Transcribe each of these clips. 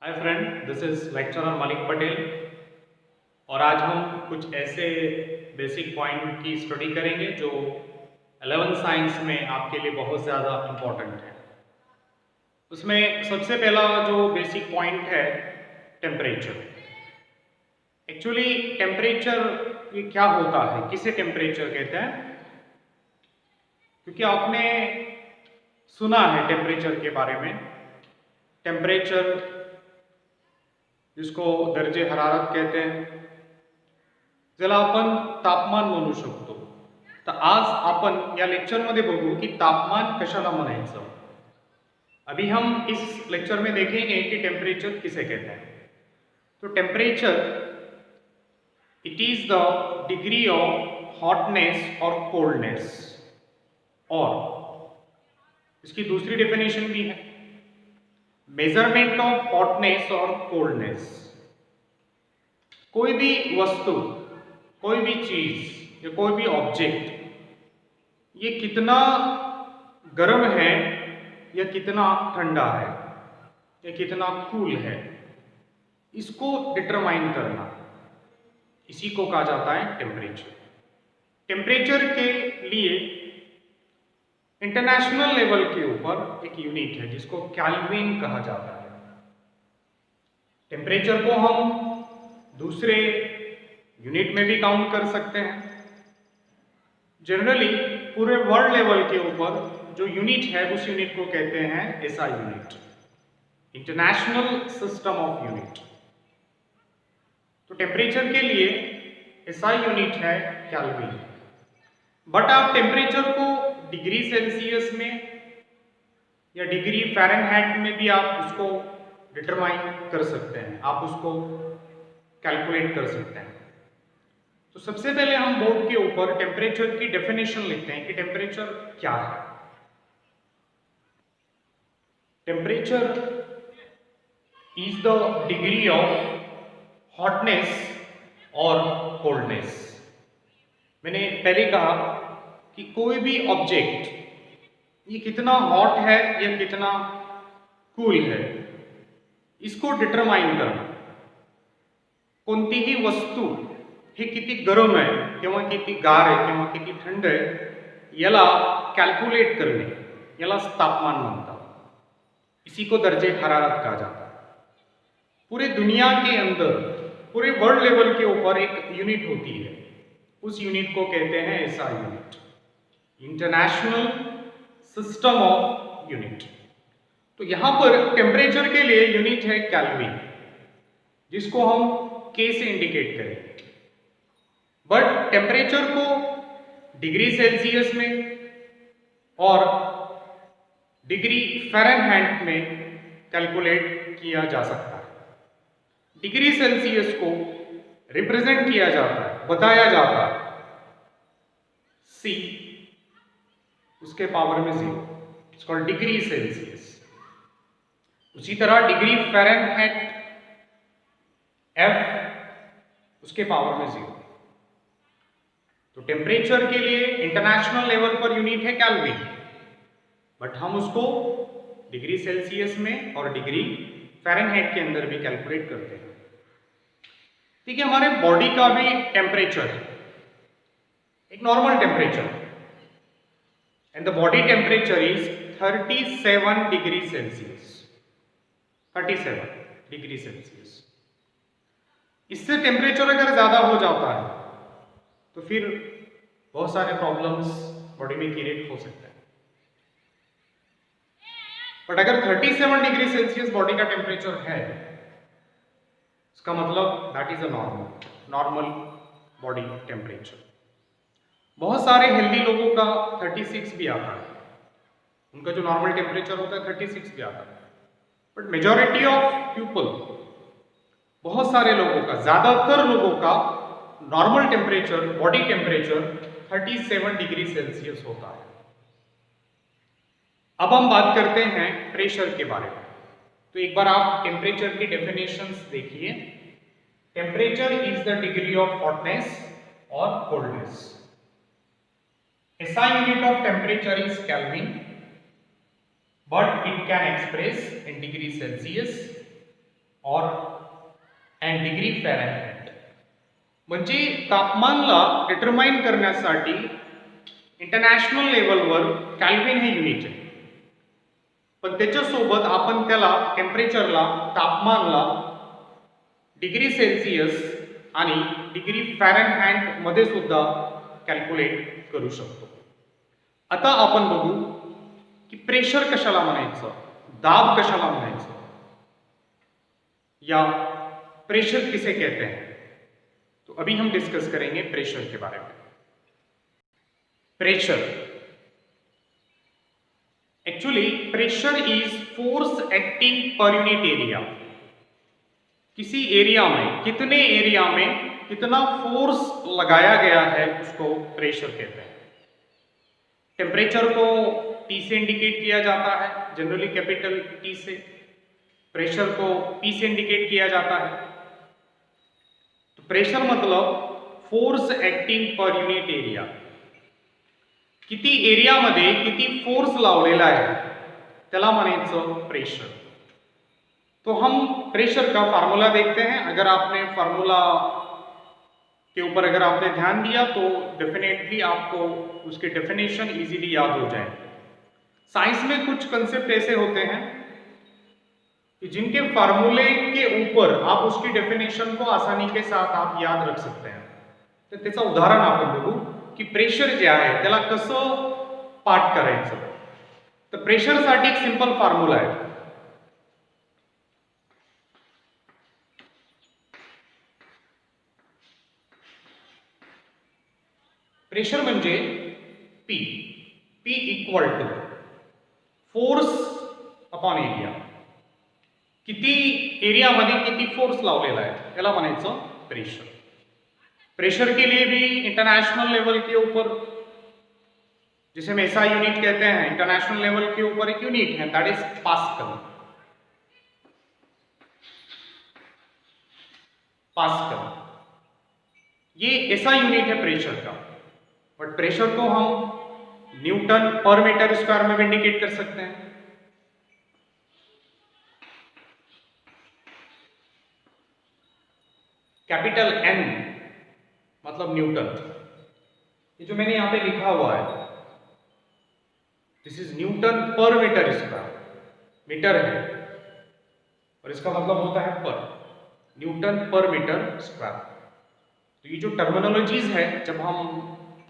Hi friend, this is lecturer Malik Patel और आज हम कुछ ऐसे बेसिक पॉइंट की स्टडी करेंगे जो 11th साइंस में आपके लिए बहुत ज़्यादा इम्पोर्टेंट है। उसमें सबसे पहला जो बेसिक पॉइंट है टेम्परेचर। एक्चुअली टेम्परेचर ये क्या होता है, किसे टेम्परेचर कहते हैं? क्योंकि आपने सुना है टेम्परेचर के बारे में। टेम्परेचर जिसको दर्जे हरारत कहते हैं, ज्याला आपण तापमान म्हणू शकतो। तर आज आपण या लेक्चरमध्ये बघू कि तापमान कशाला म्हणायचं। अभी हम इस लेक्चर में देखेंगे कि टेम्परेचर किसे कहते हैं। तो temperature it is the degree of hotness और कोल्डनेस, और इसकी दूसरी डेफिनेशन भी है मेजरमेंट ऑफ हॉटनेस और कोल्डनेस। कोई भी वस्तु, कोई भी चीज या कोई भी ऑब्जेक्ट ये कितना गर्म है या कितना ठंडा है या कितना कूल है, इसको डिटरमाइन करना, इसी को कहा जाता है टेम्परेचर। टेम्परेचर के लिए इंटरनेशनल लेवल के ऊपर एक यूनिट है जिसको केल्विन कहा जाता है। टेम्परेचर को हम दूसरे यूनिट में भी काउंट कर सकते हैं। जनरली पूरे वर्ल्ड लेवल के ऊपर जो यूनिट है उस यूनिट को कहते हैं SI unit, international system of unit. तो टेम्परेचर के लिए एसआई यूनिट है केल्विन। बट आप टेम्परेचर को डिग्री सेल्सियस में या डिग्री फ़ारेनहाइट में भी आप उसको डिटरमाइन कर सकते हैं, आप उसको कैलकुलेट कर सकते हैं। तो सबसे पहले हम बोर्ड के ऊपर टेम्परेचर की डेफिनेशन लिखते हैं कि टेम्परेचर क्या है। Temperature is the degree of hotness और कोल्डनेस। मैंने पहले कहा कि कोई भी ऑब्जेक्ट ये कितना हॉट है या कितना कूल है, इसको डिटरमाइन करना। कोणतीही वस्तू हे किती गरम आहे किंवा किती गार आहे किंवा किती थंड आहे याला कॅल्क्युलेट करणे, यालाच तापमान म्हणतात। इसी को दर्जे हरारत कहा जाता है। पूरे दुनिया के अंदर, पूरे वर्ल्ड लेवल के ऊपर एक यूनिट होती है, उस यूनिट को कहते हैं SI unit, international system of unit. तो यहां पर टेम्परेचर के लिए यूनिट है केल्विन, जिसको हम के से इंडिकेट करें। बट टेम्परेचर को डिग्री सेल्सियस में और डिग्री फ़ारेनहाइट में कैलकुलेट किया जा सकता है। डिग्री सेल्सियस को रिप्रेजेंट किया जाता है, बताया जाता है C, उसके पावर में 0, इट्स कॉल्ड डिग्री सेल्सियस। उसी तरह डिग्री फ़ारेनहाइट F, उसके पावर में 0। तो टेम्परेचर के लिए इंटरनेशनल लेवल पर यूनिट है केल्विन, बट हम उसको डिग्री सेल्सियस में और डिग्री फ़ारेनहाइट के अंदर भी कैलकुलेट करते हैं। ठीक है, हमारे बॉडी का भी टेम्परेचर है, एक normal temperature, and the body temperature is 37 degree Celsius. 37 degree Celsius. इससे टेम्परेचर अगर ज्यादा हो जाता है तो फिर बहुत सारे प्रॉब्लम्स बॉडी में क्रिएट हो सकते हैं। बट अगर 37 डिग्री सेल्सियस बॉडी का टेम्परेचर है, इसका मतलब that is a normal body temperature. बहुत सारे हेल्दी लोगों का 36 भी आता है, उनका जो नॉर्मल टेम्परेचर होता है 36 भी आता है। बट मेजॉरिटी ऑफ पीपल, बहुत सारे लोगों का, ज्यादातर लोगों का normal temperature, body temperature 37 degree Celsius होता है। अब हम बात करते हैं प्रेशर के बारे में। तो एक बार आप टेम्परेचर की डेफिनेशंस देखिए। Temperature is the degree of hotness और coldness. SI unit of temperature is Kelvin, but it can express in degree Celsius और अँड डिग्री फॅरनहाइट. म्हणजे तापमानला डिटरमाइन करण्यासाठी इंटरनॅशनल लेवलवर कॅल्व्हिन हे युनिट आहे. पण त्याच्यासोबत आपण त्याला टेम्परेचरला, तापमानला डिग्री सेल्सिअस आणि डिग्री फॅरनहाइट मध्ये सुद्धा कॅल्क्युलेट करू शकतो. आता आपण बघू की प्रेशर कशाला म्हणायचं, दाब कशाला म्हणायचं, या प्रेशर किसे कहते हैं. तो अभी हम डिस्कस करेंगे प्रेशर के बारे में. Pressure actually pressure is force acting per unit area. किसी एरिया में, कितने एरिया में कितना फोर्स लगाया गया है उसको प्रेशर कहते हैं. टेम्परेचर को T से इंडिकेट किया जाता है, जनरली कैपिटल T से. प्रेशर को P से इंडिकेट किया जाता है. तो प्रेशर मतलब force acting per unit area. किती एरियामध्ये किती फोर्स लावलेला आहे त्याला म्हणायचं प्रेशर. तो हम प्रेशर का फार्मूला देखते हैं. अगर आपने फार्मूला के ऊपर अगर आपने ध्यान दिया तो डेफिनेटली आपको उसके डेफिनेशन इजीली याद हो जाए. साइंस में कुछ कंसेप्ट ऐसे होते हैं कि जिनके फार्मूले के ऊपर आप उसकी डेफिनेशन को आसानी के साथ आप याद रख सकते हैं. तर त्याचं उदाहरण आपण बघू की प्रेशर जे आहे त्याला कसं पाठ करायचं. तर प्रेशरसाठी एक सिंपल फॉर्म्युला आहे. प्रेशर म्हणजे P equal to force upon area. किती एरियामध्ये किती फोर्स लावलेला आहे त्याला म्हणायचं प्रेशर. प्रेशर के लिए भी इंटरनेशनल लेवल के ऊपर, जिसे हम ऐसा यूनिट कहते हैं, इंटरनेशनल लेवल के ऊपर एक यूनिट है दैट इज पास्कल. पास्कल ये ऐसा यूनिट है प्रेशर का. बट प्रेशर को हम न्यूटन पर मीटर स्क्वायर में भी इंडिकेट कर सकते हैं. कैपिटल N मतलब न्यूटन. ये जो मैंने यहां पे लिखा हुआ है this is Newton per metre square. Metre है और इसका मतलब होता है पर. Newton per metre square. तो ये जो टर्मिनोलॉजीज है जब हम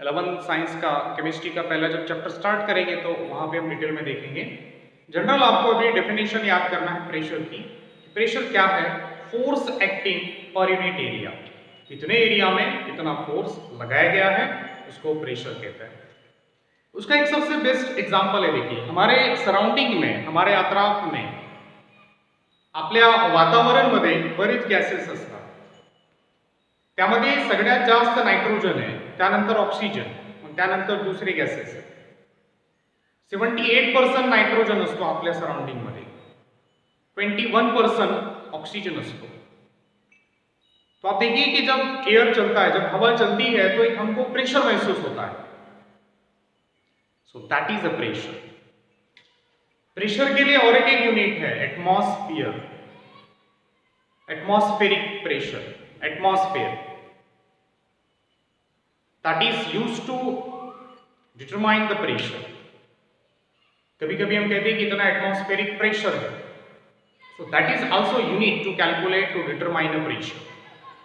11th साइंस का केमिस्ट्री का पहला जब चैप्टर स्टार्ट करेंगे तो वहां पे हम डिटेल में देखेंगे. जनरल आपको अभी डेफिनेशन याद करना है प्रेशर की. प्रेशर क्या है? Force acting per unit area. कितने एरिया में कितना फोर्स लगाया गया है उसको प्रेशर कहते हैं. उसका एक सबसे बेस्ट एग्जांपल है. देखिए हमारे सराउंडिंग में, हमारे अतराफ में, आपल्या वातावरणामध्ये बरेच गॅसेस असतात. त्यामध्ये सगळ्यात जास्त नायट्रोजन आहे, त्यानंतर ऑक्सिजन, त्यानंतर दुसरे गॅसेस आहेत. 78% नायट्रोजन असतो आपल्या सराउंडिंग मध्ये, 21% ऑक्सीजन असतो. तो आप देखिए कि जब एयर चलता है, जब हवा चलती है तो एक हमको प्रेशर महसूस होता है. So that is a pressure. Pressure के लिए और एक यूनिट है atmosphere. Atmospheric pressure, atmosphere, that is used to determine the pressure. कभी कभी हम कहते हैं कि इतना एटमॉस्फेरिक प्रेशर है. So that is also unit to calculate, to determine a pressure.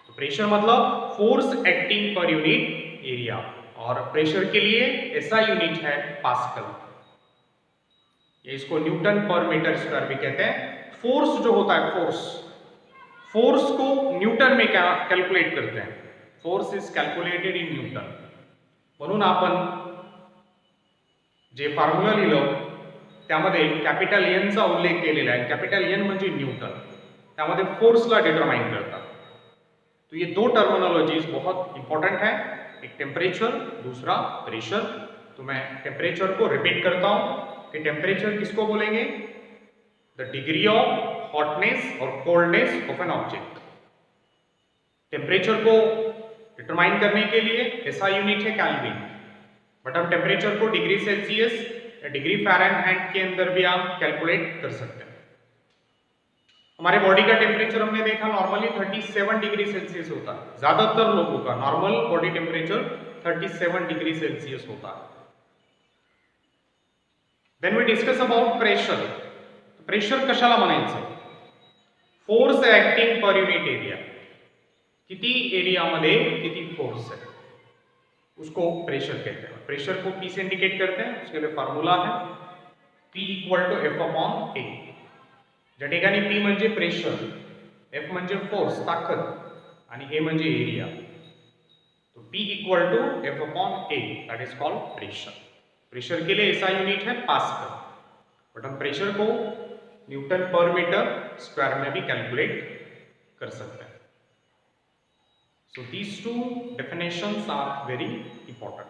तो प्रेशर मतलब force acting per unit area. और प्रेशर के लिए ऐसा यूनिट है पास्कल. ये इसको न्यूटन पर मीटर स्क्वायर भी कहते हैं. फोर्स जो होता है, फोर्स को न्यूटन में क्या कैलकुलेट करते हैं. Force is calculated in newton. म्हणून आपण जे फॉर्म्युला लिहिलं त्यामध्ये कॅपिटल N चा उल्लेख केलेला आहे. कॅपिटल N म्हणजे न्यूटन. त्यामध्ये फोर्सला डिटरमाइन करतात. तो ये दो टर्मिनोलॉजीज बहुत इंपॉर्टेंट है. एक टेम्परेचर, दूसरा प्रेशर. तो मैं टेम्परेचर को रिपीट करता हूं कि टेम्परेचर किसको बोलेंगे? द डिग्री ऑफ हॉटनेस और coldness of an object. Temperature को डिटरमाइन करने के लिए ऐसा यूनिट है केल्विन. बट हम टेम्परेचर को डिग्री सेल्सियस या डिग्री फ़ारेनहाइट के अंदर भी आप कैलकुलेट कर सकते हैं. हमारे बॉडी का टेम्परेचर हमने देखा नॉर्मली 37 डिग्री सेल्सियस होता है, ज्यादातर लोगों का normal body temperature 37 degree Celsius होता है। When we discuss about pressure, pressure कशाला म्हणायचं? Force acting per unit area, किती एरियामध्ये किती फोर्स है उसको प्रेशर कहते हैं। प्रेशर को पी से इंडिकेट करते हैं, उसके लिए फॉर्मूला है P equal to F upon a. ज्या ठिकाणी P म्हणजे प्रेशर, F म्हणजे फोर्स ताकद आणि A म्हणजे एरिया, तो P equal to F upon A, that is called pressure. Pressure के लिए ऐसा यूनिट है पास्कल, बट हम प्रेशर को न्यूटन पर मीटर स्क्वायर में भी कैलकुलेट कर सकते हैं। So these two definitions are very important.